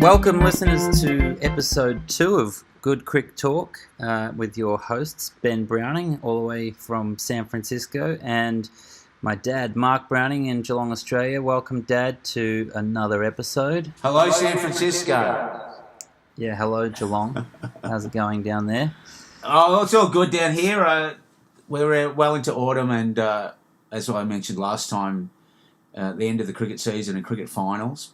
Welcome, listeners, to episode 2 of Good Crick Talk with your hosts, Ben Browning, all the way from San Francisco, and my dad, Mark Browning, in Geelong, Australia. Welcome, Dad, to another episode. Hello, San Francisco. Yeah, hello, Geelong. How's it going down there? Oh, it's all good down here. We're well into autumn, and as I mentioned last time, the end of the cricket season and cricket finals.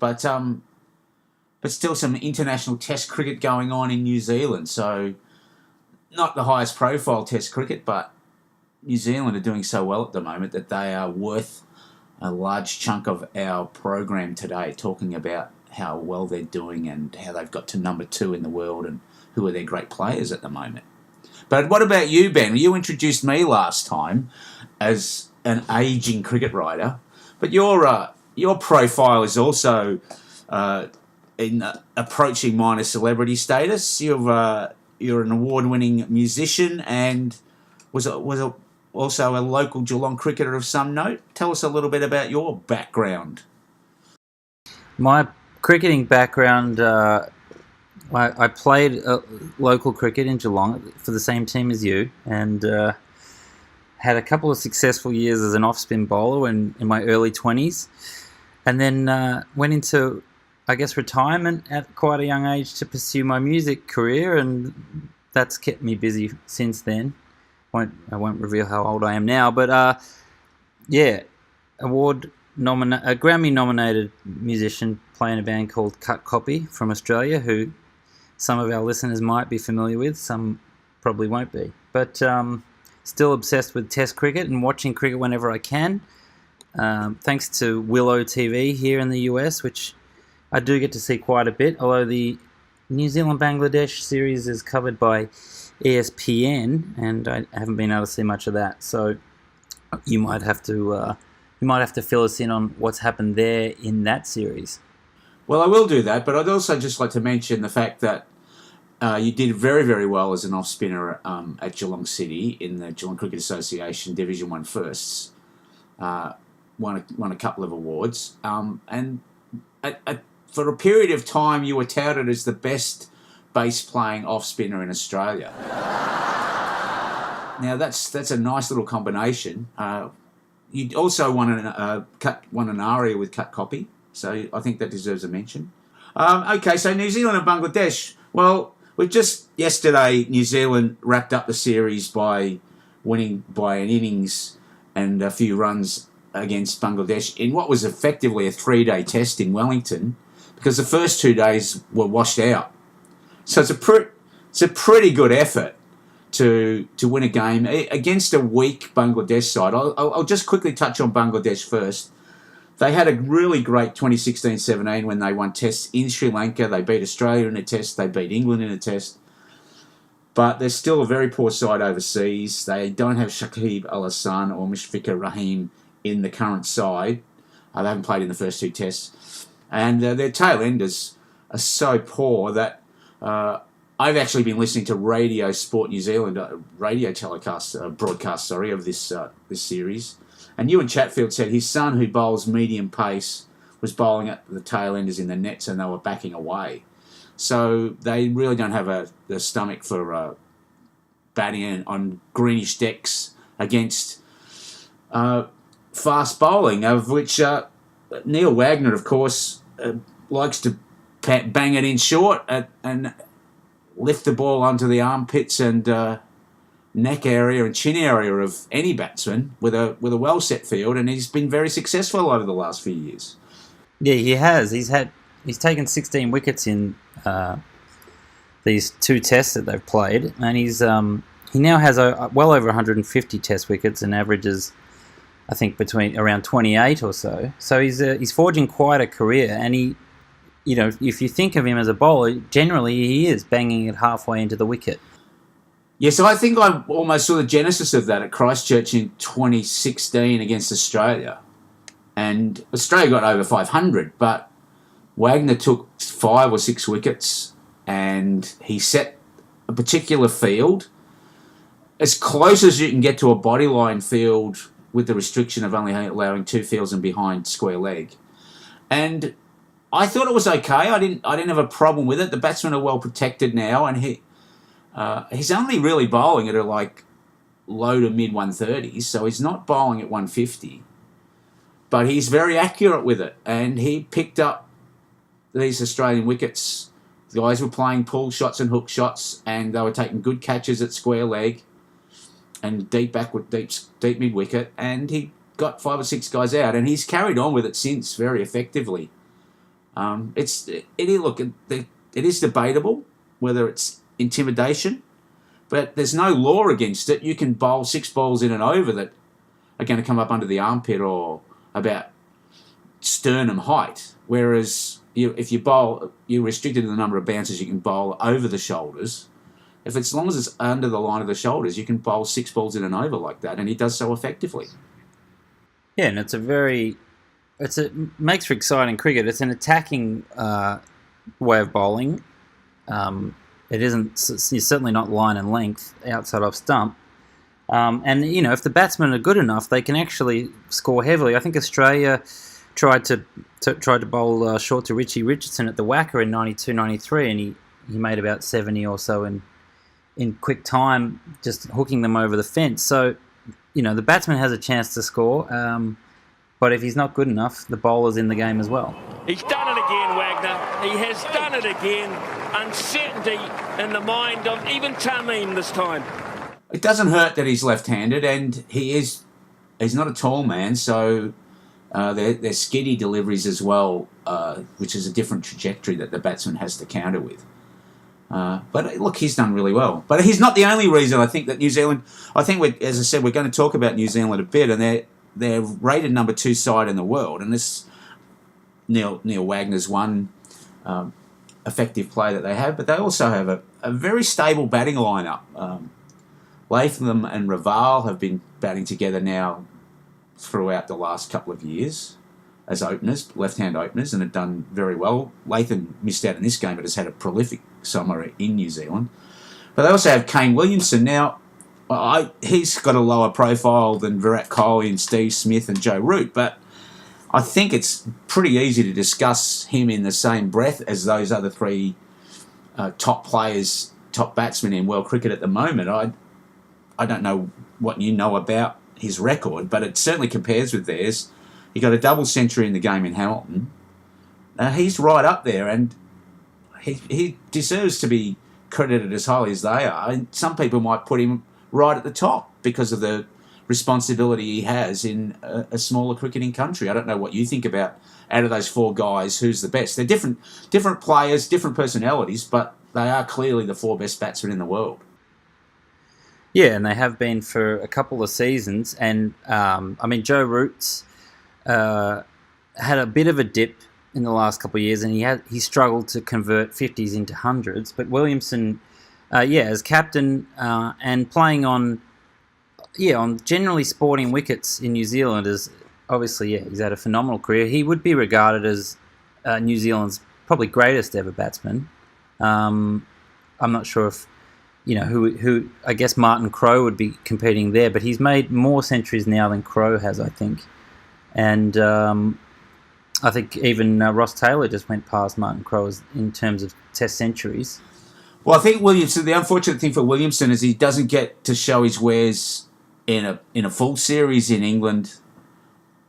But still some international test cricket going on in New Zealand. So not the highest profile test cricket, but New Zealand are doing so well at the moment that they are worth a large chunk of our program today, talking about how well they're doing and how they've got to number 2 in the world and who are their great players at the moment. But what about you, Ben? You introduced me last time as an ageing cricket writer, but your profile is also in approaching minor celebrity status. You're an award-winning musician and was also a local Geelong cricketer of some note. Tell us a little bit about your background. My cricketing background, I played local cricket in Geelong for the same team as you, and had a couple of successful years as an off-spin bowler in my early 20s, and then went into, I guess, retirement at quite a young age to pursue my music career, and that's kept me busy since then. I won't reveal how old I am now, but a Grammy-nominated musician playing a band called Cut Copy from Australia, who some of our listeners might be familiar with, some probably won't be. But still obsessed with Test cricket and watching cricket whenever I can, thanks to Willow TV here in the US, which I do get to see quite a bit, although the New Zealand-Bangladesh series is covered by ESPN, and I haven't been able to see much of that. So you might have to fill us in on what's happened there in that series. Well, I will do that, but I'd also just like to mention the fact that you did very, very well as an off-spinner at Geelong City in the Geelong Cricket Association Division 1 Firsts. Won a couple of awards, and for a period of time, you were touted as the best bass-playing off-spinner in Australia. Now, that's a nice little combination. You also won an aria with Cut Copy, so I think that deserves a mention. Okay, so New Zealand and Bangladesh. Well, yesterday, New Zealand wrapped up the series by winning by an innings and a few runs against Bangladesh in what was effectively a 3-day test in Wellington, because the first 2 days were washed out. So it's a pretty good effort to win a game against a weak Bangladesh side. I'll just quickly touch on Bangladesh first. They had a really great 2016-17 when they won tests in Sri Lanka. They beat Australia in a test. They beat England in a test. But they're still a very poor side overseas. They don't have Shakib Al Hassan or Mushfiqur Rahim in the current side. They haven't played in the first 2 tests. And their tail enders are so poor that I've actually been listening to Radio Sport New Zealand, broadcast of this series. And Ewan Chatfield said his son, who bowls medium pace, was bowling at the tail enders in the nets and they were backing away. So they really don't have the stomach for batting on greenish decks against fast bowling, of which Neil Wagner, of course, likes to bang it in short and lift the ball onto the armpits and neck area and chin area of any batsman with a well-set field, and he's been very successful over the last few years. Yeah, he has. He's taken 16 wickets in these 2 tests that they've played, and he now has well over 150 test wickets and averages, I think, between around 28 or so. So he's forging quite a career, and he, if you think of him as a bowler, generally he is banging it halfway into the wicket. Yeah, so I think I almost saw the genesis of that at Christchurch in 2016 against Australia. And Australia got over 500, but Wagner took 5 or 6 wickets and he set a particular field as close as you can get to a bodyline field with the restriction of only allowing 2 fields and behind square leg. And I thought it was okay. I didn't have a problem with it. The batsmen are well protected now, and he's only really bowling at like low to mid 130s, so he's not bowling at 150. But he's very accurate with it, and he picked up these Australian wickets. The guys were playing pull shots and hook shots, and they were taking good catches at square leg and deep mid wicket, and he got 5 or 6 guys out, and he's carried on with it since very effectively. It is debatable whether it's intimidation, but there's no law against it. You can bowl 6 balls in an over that are going to come up under the armpit or about sternum height, whereas if you bowl, you're restricted to the number of bounces you can bowl over the shoulders. As long as it's under the line of the shoulders, you can bowl 6 balls in an over like that, and he does so effectively. Yeah, and it makes for exciting cricket. It's an attacking way of bowling. It's certainly not line and length outside off stump. And if the batsmen are good enough, they can actually score heavily. I think Australia tried to bowl short to Richie Richardson at the Wacker in 92-93, and he made about 70 or so in quick time, just hooking them over the fence. So, the batsman has a chance to score, but if he's not good enough, the bowler's in the game as well. He's done it again, Wagner. He has done it again. Uncertainty in the mind of even Tamim this time. It doesn't hurt that he's left-handed, and he's not a tall man, so they're skiddy deliveries as well, which is a different trajectory that the batsman has to counter with. But look, he's done really well. But he's not the only reason I think that New Zealand. I think, as I said, we're going to talk about New Zealand a bit, and they're rated number 2 side in the world, and this Neil Wagner's one effective play that they have, but they also have a very stable batting lineup. Latham and Raval have been batting together now throughout the last couple of years as openers, left-hand openers, and have done very well. Latham missed out in this game, but has had a prolific summer in New Zealand. But they also have Kane Williamson. Now, he's got a lower profile than Virat Kohli and Steve Smith and Joe Root, but I think it's pretty easy to discuss him in the same breath as those other 3 top players, top batsmen in world cricket at the moment. I don't know what you know about his record, but it certainly compares with theirs. He got a double century in the game in Hamilton. He's right up there, and he deserves to be credited as highly as they are. And some people might put him right at the top because of the responsibility he has in a smaller cricketing country. I don't know what you think about, out of those 4 guys, who's the best. They're different players, different personalities, but they are clearly the 4 best batsmen in the world. Yeah, and they have been for a couple of seasons. And, Joe Root's had a bit of a dip in the last couple of years, and he struggled to convert 50s into 100s. But Williamson, as captain and playing on generally sporting wickets in New Zealand, is obviously, he's had a phenomenal career. He would be regarded as New Zealand's probably greatest ever batsman. I'm not sure if who I guess Martin Crowe would be competing there, but he's made more centuries now than Crowe has, I think. And I think even Ross Taylor just went past Martin Crowe in terms of Test centuries. Well, I think Williamson, the unfortunate thing for Williamson is he doesn't get to show his wares in a full series in England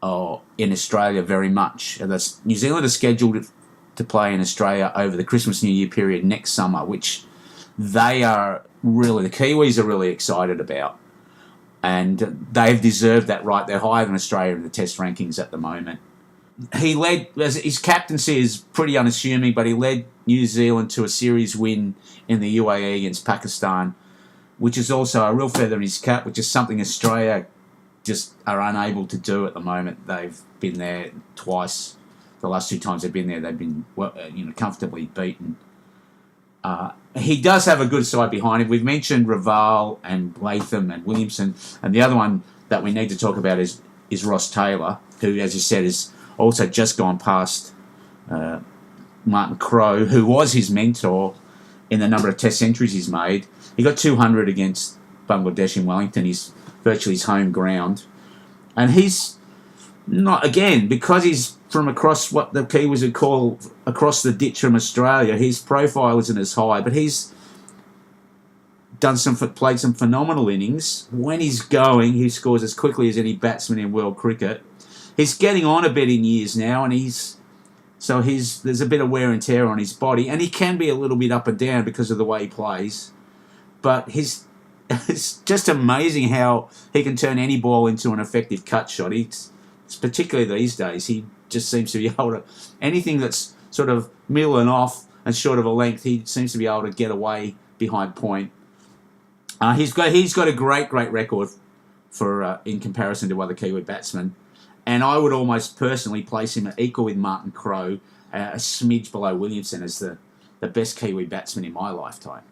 or in Australia very much. New Zealand is scheduled to play in Australia over the Christmas New Year period next summer, which the Kiwis are really excited about. And they've deserved that right. They're higher than Australia in the Test rankings at the moment. He led, his captaincy is pretty unassuming, but he led New Zealand to a series win in the UAE against Pakistan, which is also a real feather in his cap, which is something Australia just are unable to do at the moment. They've been there twice. The last 2 times they've been there, they've been comfortably beaten. He does have a good side behind him. We've mentioned Raval and Latham and Williamson, and the other one that we need to talk about is Ross Taylor, who, as you said, has also just gone past Martin Crowe, who was his mentor in the number of Test centuries he's made. He got 200 against Bangladesh in Wellington. He's virtually his home ground. And he's not, again, because he's from across what the Kiwis would call across the ditch from Australia. His profile isn't as high, but he's played some phenomenal innings. When he's going, he scores as quickly as any batsman in world cricket. He's getting on a bit in years now, and there's a bit of wear and tear on his body, and he can be a little bit up and down because of the way he plays. But it's just amazing how he can turn any ball into an effective cut shot. Particularly these days, he just seems to be able to, anything that's sort of middle and off and short of a length, he seems to be able to get away behind point. He's got a great record for in comparison to other Kiwi batsmen, and I would almost personally place him equal with Martin Crowe, a smidge below Williamson as the best Kiwi batsman in my lifetime.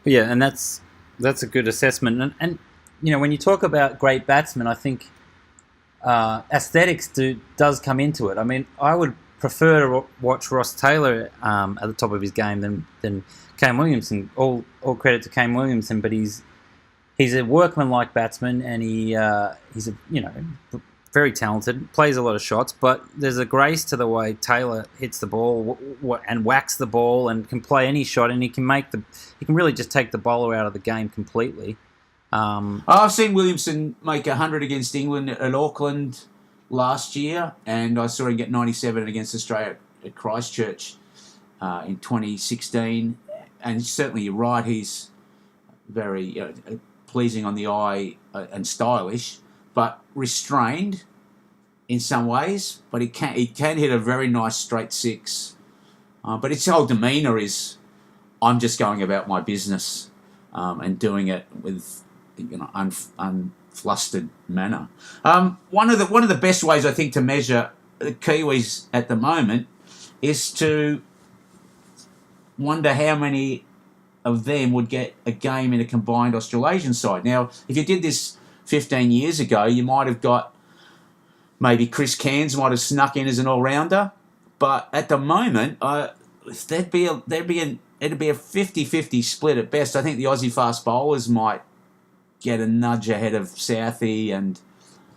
Yeah, and that's a good assessment. And when you talk about great batsmen, I think aesthetics does come into it. I mean, I would prefer to watch Ross Taylor at the top of his game than Kane Williamson. All credit to Kane Williamson, but he's a workman-like batsman, and he's very talented, plays a lot of shots, but there's a grace to the way Taylor hits the ball and whacks the ball and can play any shot, and he can really just take the bowler out of the game completely. I've seen Williamson make 100 against England at Auckland last year, and I saw him get 97 against Australia at Christchurch in 2016. And certainly you're right, he's very pleasing on the eye and stylish, but restrained in some ways. But he can hit a very nice straight six. But his whole demeanour is, I'm just going about my business and doing it with unflustered manner. One of the best ways I think to measure the Kiwis at the moment is to wonder how many of them would get a game in a combined Australasian side. Now, if you did this 15 years ago, you might have got maybe Chris Cairns might have snuck in as an all-rounder, but at the moment, it'd be a 50-50 split at best. I think the Aussie fast bowlers might get a nudge ahead of Southey and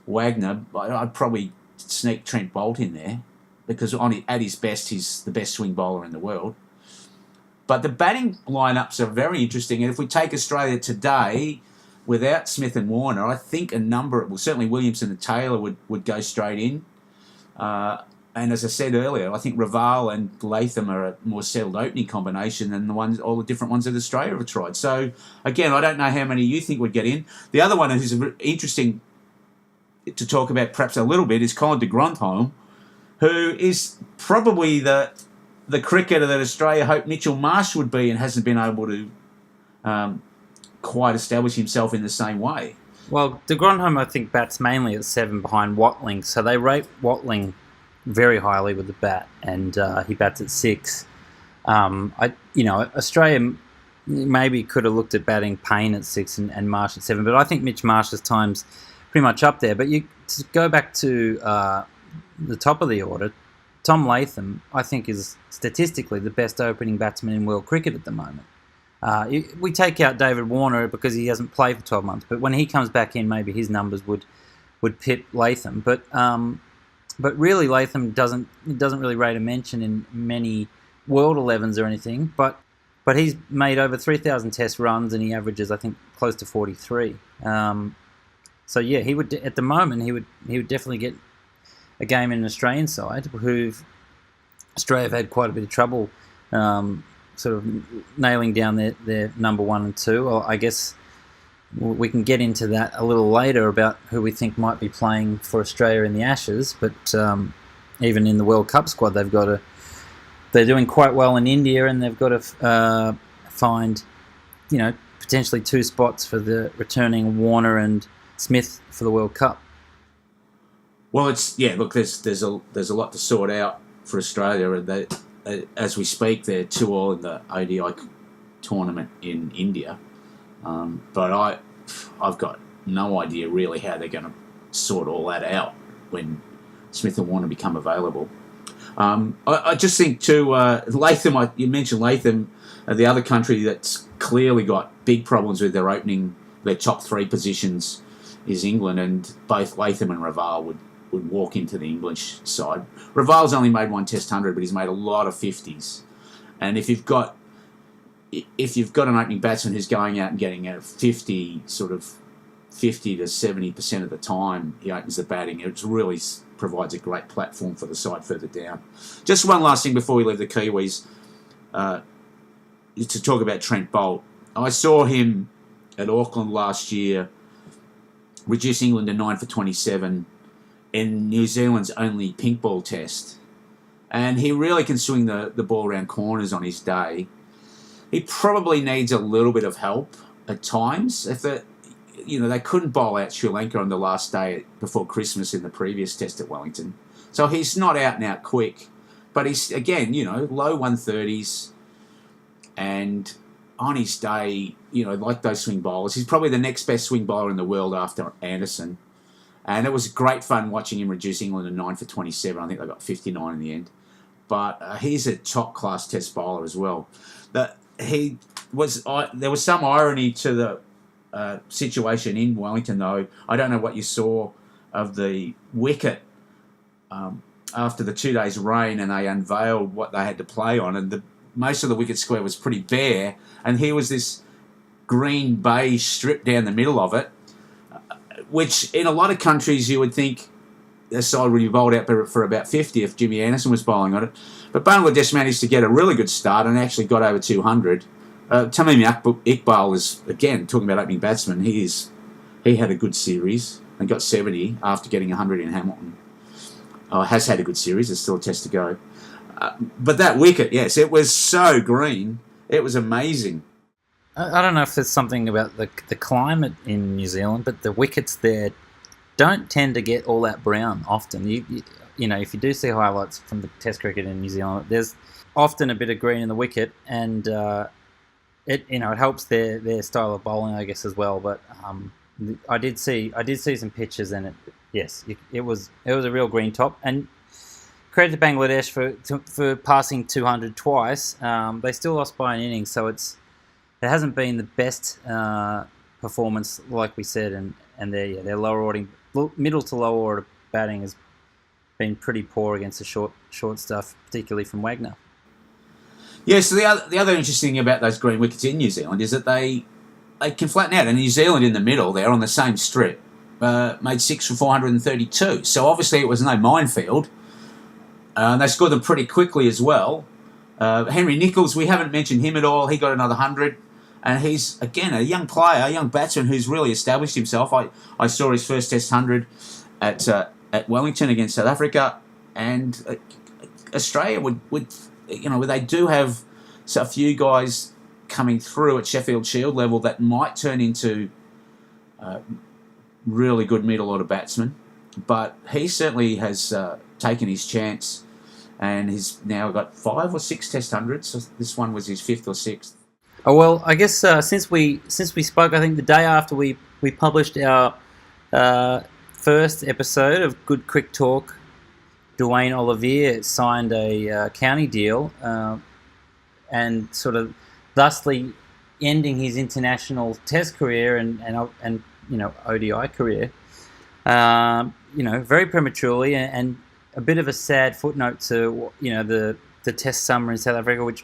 Wagner. I'd probably sneak Trent Boult in there because at his best, he's the best swing bowler in the world. But the batting lineups are very interesting, and if we take Australia today without Smith and Warner, I think certainly Williamson and Taylor would go straight in. And as I said earlier, I think Raval and Latham are a more settled opening combination than all the different ones that Australia have tried. So, again, I don't know how many you think would get in. The other one who's interesting to talk about perhaps a little bit is Colin de Grandhomme, who is probably the cricketer that Australia hoped Mitchell Marsh would be and hasn't been able to quite establish himself in the same way. Well, de Grandhomme, I think, bats mainly at 7 behind Watling, so they rate Watling very highly with the bat, and he bats at 6. Australia maybe could have looked at batting Payne at 6 and Marsh at 7, but I think Mitch Marsh's time's pretty much up there. But to go back to the top of the order, Tom Latham, I think, is statistically the best opening batsman in world cricket at the moment. We take out David Warner because he hasn't played for 12 months, but when he comes back in, maybe his numbers would pip Latham. But really, Latham doesn't really rate a mention in many World 11s or anything. But he's made over 3,000 Test runs, and he averages, I think, close to 43. So yeah, he would at the moment he would definitely get a game in an Australian side, who Australia have had quite a bit of trouble sort of nailing down their number 1 and 2. Well, I guess we can get into that a little later about who we think might be playing for Australia in the Ashes, but even in the World Cup squad, they're doing quite well in India, and they've got to find, potentially 2 spots for the returning Warner and Smith for the World Cup. Well, there's a lot to sort out for Australia, and as we speak, they're 2-2 in the ODI tournament in India. But I've got no idea really how they're going to sort all that out when Smith and Warner become available. I just think too, Latham. You mentioned Latham, the other country that's clearly got big problems with their top 3 positions is England, and both Latham and Raval would walk into the English side. Raval's only made one Test 100, but he's made a lot of 50s. And if you've got an opening batsman who's going out and getting a 50 to 70% of the time he opens the batting, it really provides a great platform for the side further down. Just one last thing before we leave the Kiwis, to talk about Trent Boult. I saw him at Auckland last year reduce England to 9 for 27 in New Zealand's only pink ball test. And he really can swing the ball around corners on his day. He probably needs a little bit of help at times. If they couldn't bowl out Sri Lanka on the last day before Christmas in the previous test at Wellington. So he's not out and out quick. But he's, again, low 130s. And on his day, like those swing bowlers, he's probably the next best swing bowler in the world after Anderson. And it was great fun watching him reduce England to 9 for 27. I think they got 59 in the end. But he's a top-class test bowler as well. There was some irony to the situation in Wellington, though. I don't know what you saw of the wicket after the 2 days' rain, and they unveiled what they had to play on, and most of the wicket square was pretty bare, and here was this green beige strip down the middle of it, which in a lot of countries you would think the side would be bowled out for about 50 if Jimmy Anderson was bowling on it. But Bangladesh managed to get a really good start and actually got over 200. Tamim Iqbal is, again, talking about opening batsman, he had a good series and got 70 after getting 100 in Hamilton. Has had a good series, there's still a test to go. But that wicket, yes, it was so green. It was amazing. I don't know if there's something about the climate in New Zealand, but the wickets there don't tend to get all that brown often. You if you do see highlights from the Test cricket in New Zealand, there's often a bit of green in the wicket, and it helps their style of bowling, I guess, as well. But I did see some pictures, and it was a real green top. And credit to Bangladesh for passing 200 twice. They still lost by an innings, so it hasn't been the best performance, like we said, and their middle to lower order batting has been pretty poor against the short stuff, particularly from Wagner. Yeah, so the other interesting thing about those green wickets in New Zealand is that they can flatten out. And New Zealand in the middle, they're on the same strip, made 6 for 432. So obviously it was no minefield. They scored them pretty quickly as well. Henry Nicholls, we haven't mentioned him at all. He got another 100. And he's, again, a young player, a young batsman who's really established himself. I saw his first Test 100 at Wellington against South Africa. And Australia would they do have a few guys coming through at Sheffield Shield level that might turn into really good middle order batsmen. But he certainly has taken his chance, and he's now got 5 or 6 Test 100s. So this one was his 5th or 6th. Oh well, I guess since we spoke, I think the day after we published our first episode of Good Crick Talk, Duanne Olivier signed a county deal, and sort of thusly ending his international Test career and ODI career. Very prematurely, and a bit of a sad footnote to the Test summer in South Africa, which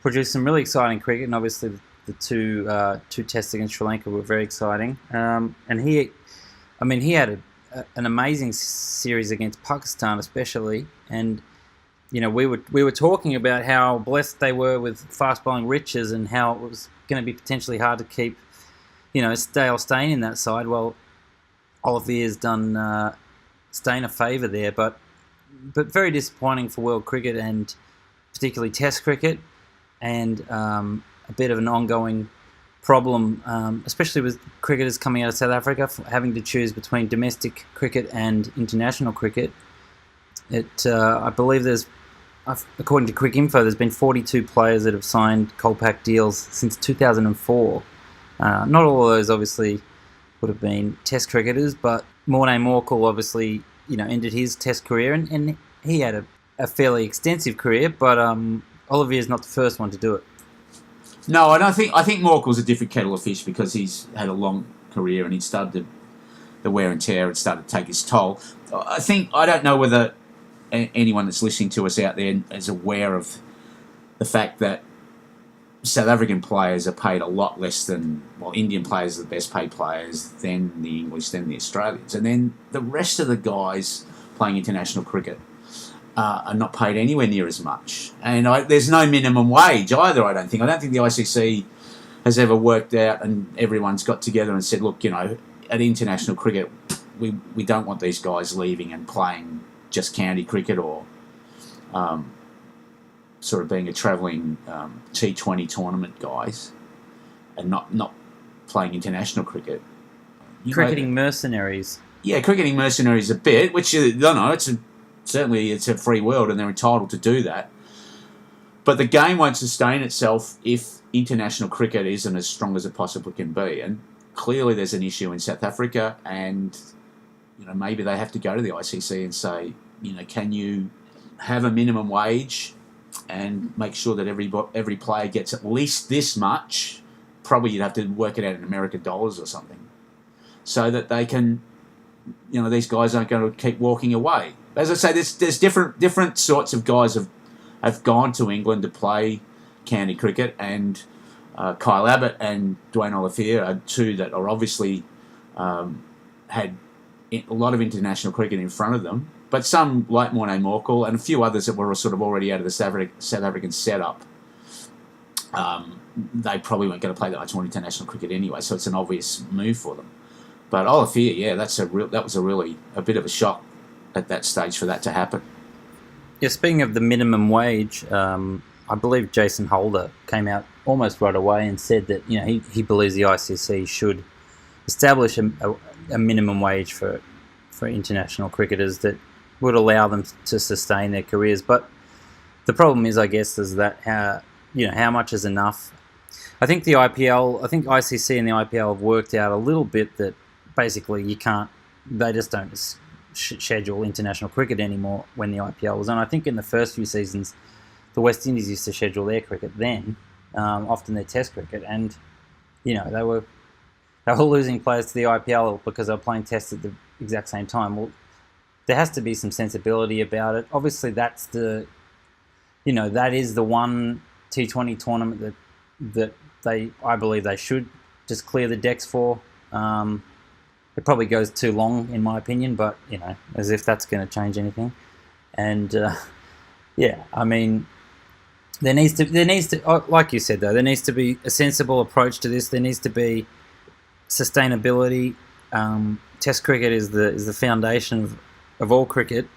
produced some really exciting cricket, and obviously the two tests against Sri Lanka were very exciting. And he had an amazing series against Pakistan, especially, and we were talking about how blessed they were with fast bowling riches and how it was going to be potentially hard to keep Dale Steyn in that side. Well, Olivier's done Steyn a favour there, but very disappointing for world cricket and particularly Test cricket, and a bit of an ongoing problem, especially with cricketers coming out of South Africa having to choose between domestic cricket and international cricket. I believe according to Crick Info, there's been 42 players that have signed Kolpak deals since 2004. Not all of those obviously would have been Test cricketers, but Morne Morkel obviously ended his Test career, and he had a fairly extensive career, but Olivier's not the first one to do it. No, I think Morkel's a different kettle of fish because he's had a long career and he started to the wear and tear had started to take its toll. I don't know whether anyone that's listening to us out there is aware of the fact that South African players are paid a lot less than, well, Indian players are the best paid players, then the English, then the Australians. And then the rest of the guys playing international cricket are not paid anywhere near as much. And there's no minimum wage either, I don't think. I don't think the ICC has ever worked out and everyone's got together and said, look, at international cricket, we don't want these guys leaving and playing just county cricket or sort of being a travelling T20 tournament guys and not playing international cricket. Cricketing mercenaries. Yeah, cricketing mercenaries a bit, which, certainly it's a free world and they're entitled to do that. But the game won't sustain itself if international cricket isn't as strong as it possibly can be. And clearly there's an issue in South Africa, and maybe they have to go to the ICC and say, can you have a minimum wage and make sure that every player gets at least this much? Probably you'd have to work it out in American dollars or something, so that they can, these guys aren't going to keep walking away. As I say, there's different sorts of guys have gone to England to play county cricket, and Kyle Abbott and Duanne Olivier are two that are obviously had a lot of international cricket in front of them. But some, like Morné Morkel and a few others that were sort of already out of the South African setup, they probably weren't going to play that much more international cricket anyway, so it's an obvious move for them. But Olivier, yeah, that was a bit of a shock at that stage for that to happen. Yeah, speaking of the minimum wage, I believe Jason Holder came out almost right away and said that he believes the ICC should establish a minimum wage for international cricketers that would allow them to sustain their careers. But the problem is, I guess, is that how much is enough. I think ICC and the IPL have worked out a little bit that basically they just don't schedule international cricket anymore when the IPL was on. I think in the first few seasons, the West Indies used to schedule their cricket then, often their Test cricket, and they were losing players to the IPL because they were playing Test at the exact same time. Well, there has to be some sensibility about it. Obviously, that is the one T20 tournament that I believe they should just clear the decks for. It probably goes too long, in my opinion, but as if that's going to change anything. And I mean, there needs to, like you said though, there needs to be a sensible approach to this. There needs to be sustainability. Test cricket is the foundation of all cricket,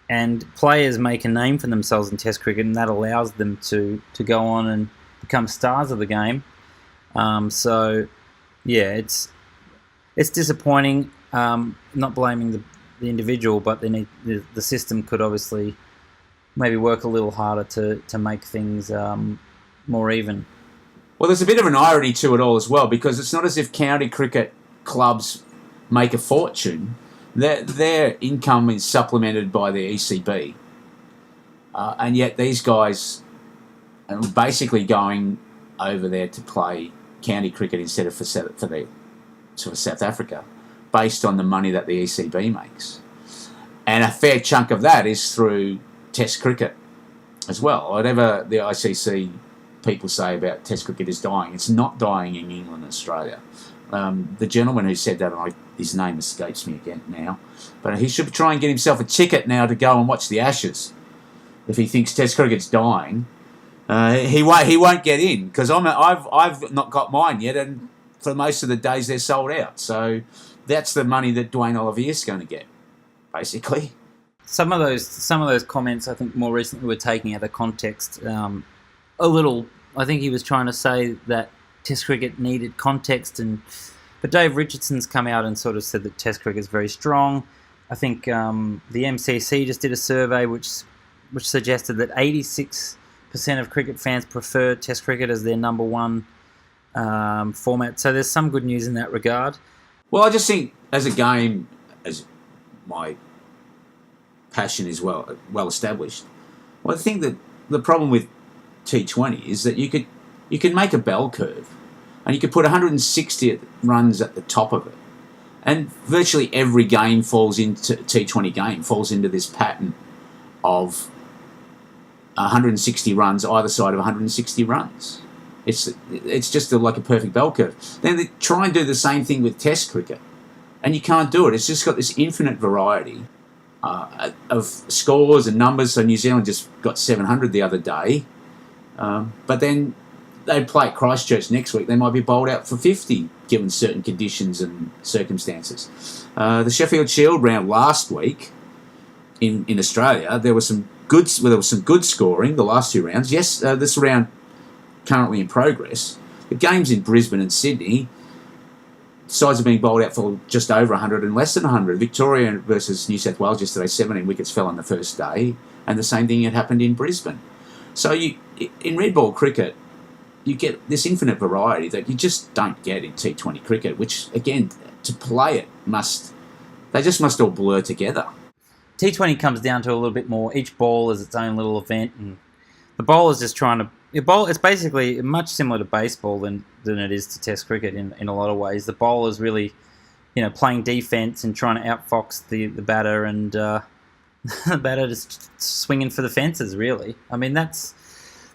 and players make a name for themselves in Test cricket, and that allows them to go on and become stars of the game. So yeah, it's disappointing. Not blaming the individual, but the system could obviously maybe work a little harder to make things more even. Well, there's a bit of an irony to it all as well, because it's not as if county cricket clubs make a fortune. Their income is supplemented by the ECB, and yet these guys are basically going over there to play county cricket instead of for South Africa, based on the money that the ECB makes. And a fair chunk of that is through Test cricket as well. Whatever the ICC people say about Test cricket is dying, it's not dying in England and Australia. The gentleman who said that, his name escapes me again now, but he should try and get himself a ticket now to go and watch the Ashes. If he thinks Test cricket's dying, he won't get in, because I've not got mine yet, and for most of the days they're sold out. So that's the money that Duanne Olivier is going to get, basically. Some of those comments, I think, more recently were taking out of context a little. I think he was trying to say that Test cricket needed context, but Dave Richardson's come out and sort of said that Test cricket is very strong. I think the MCC just did a survey which suggested that 86% of cricket fans prefer Test cricket as their number one format. So there's some good news in that regard. Well, I just think as a game, as my passion is well established, well, I think that the problem with T20 is that you can make a bell curve and you could put 160 runs at the top of it, And virtually every game falls into T20 game falls into this pattern of 160 runs either side of 160 runs. It's just like a perfect bell curve. Then they try and do the same thing with Test cricket, and you can't do it. It's just got this infinite variety of scores and numbers. So New Zealand just got 700 the other day, but then they play at Christchurch next week. They might be bowled out for 50 given certain conditions and circumstances. The Sheffield Shield round last week in Australia, there was some good scoring the last two rounds. Yes, this round currently in progress. The games in Brisbane and Sydney, sides are being bowled out for just over 100 and less than 100. Victoria versus New South Wales yesterday, 17 wickets fell on the first day, and the same thing had happened in Brisbane. So in red ball cricket, you get this infinite variety that you just don't get in T20 cricket, which, again, to play it they just must all blur together. T20 comes down to a little bit more. Each ball is its own little event, and the bowler's just trying to... It's basically much similar to baseball than it is to Test cricket in a lot of ways. The bowler's really, playing defence and trying to outfox the batter, and the batter just swinging for the fences, really. I mean, that's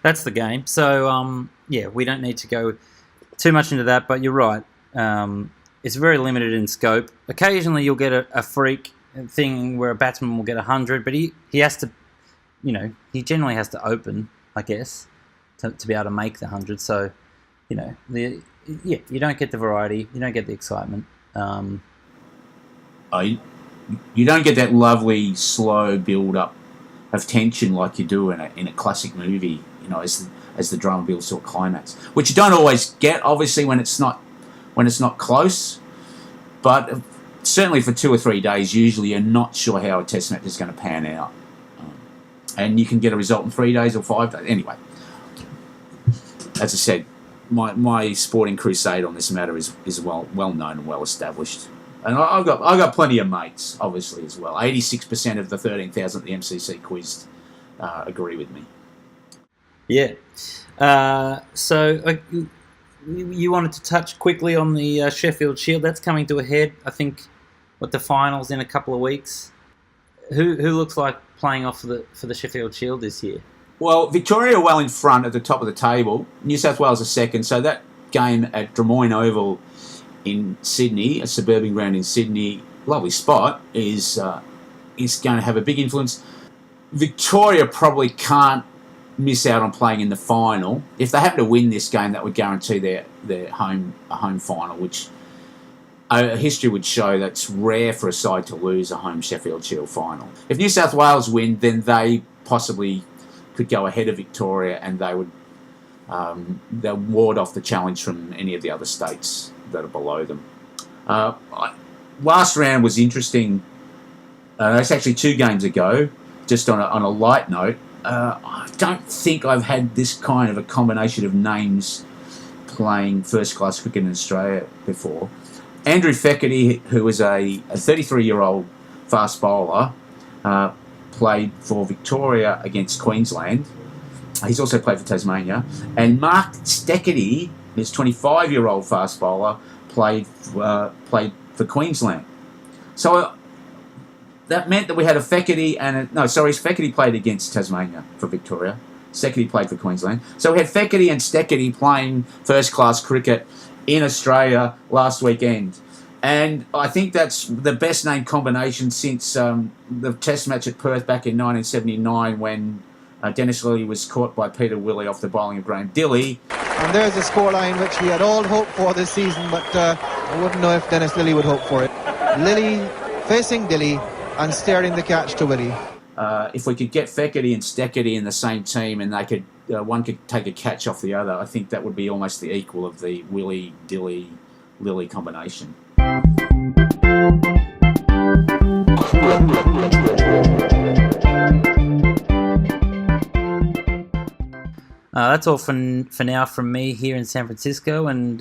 the game. So, we don't need to go too much into that, but you're right. It's very limited in scope. Occasionally you'll get a freak thing where a batsman will get 100, but he has to, he generally has to open, I guess, to be able to make the 100. So, you don't get the variety, you don't get the excitement. You don't get that lovely slow build up of tension like you do in a classic movie, as the drama builds to a climax, which you don't always get, obviously, when it's not close, but certainly for 2 or 3 days, usually you're not sure how a test match is going to pan out, and you can get a result in 3 days or 5 days. Anyway, as I said, my sporting crusade on this matter is well known and well established, and I've got plenty of mates, obviously, as well. 86% of the 13,000 at the MCC quiz agree with me. Yeah. So you wanted to touch quickly on the Sheffield Shield. That's coming to a head. I think the finals in a couple of weeks. Who looks like playing off for the Sheffield Shield this year? Well, Victoria are well in front at the top of the table. New South Wales are second. So that game at Des Moines Oval in Sydney, a suburban ground in Sydney, lovely spot, is going to have a big influence. Victoria probably can't miss out on playing in the final. If they happen to win this game, that would guarantee their home final, which history would show that's rare for a side to lose a home Sheffield Shield final. If New South Wales win, then they possibly could go ahead of Victoria, and they'll ward off the challenge from any of the other states that are below them. Last round was interesting. It's actually 2 games ago. Just on a light note, I don't think I've had this kind of a combination of names playing first-class cricket in Australia before. Andrew Feckerty, who was a 33-year-old fast bowler, played for Victoria against Queensland. He's also played for Tasmania. And Mark Steketee, this 25-year-old fast bowler, played for Queensland. So that meant that we had a Feckerty Feckerty played against Tasmania for Victoria. Steketee played for Queensland. So we had Feckerty and Steketee playing first-class cricket in Australia last weekend. And I think that's the best named combination since the Test match at Perth back in 1979 when Dennis Lilly was caught by Peter Willey off the bowling of Graham Dilley. And there's a scoreline which we had all hoped for this season, but I wouldn't know if Dennis Lilly would hope for it. Lilly facing Dilley and steering the catch to Willey. If we could get Feckerty and Steketee in the same team and they could one could take a catch off the other, I think that would be almost the equal of the Willey, Dilley, Lilly combination. That's all for now from me here in San Francisco, and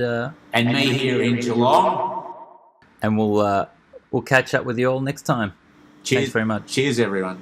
me here in Geelong. And we'll catch up with you all next time. Cheers. Thanks very much. Cheers, everyone.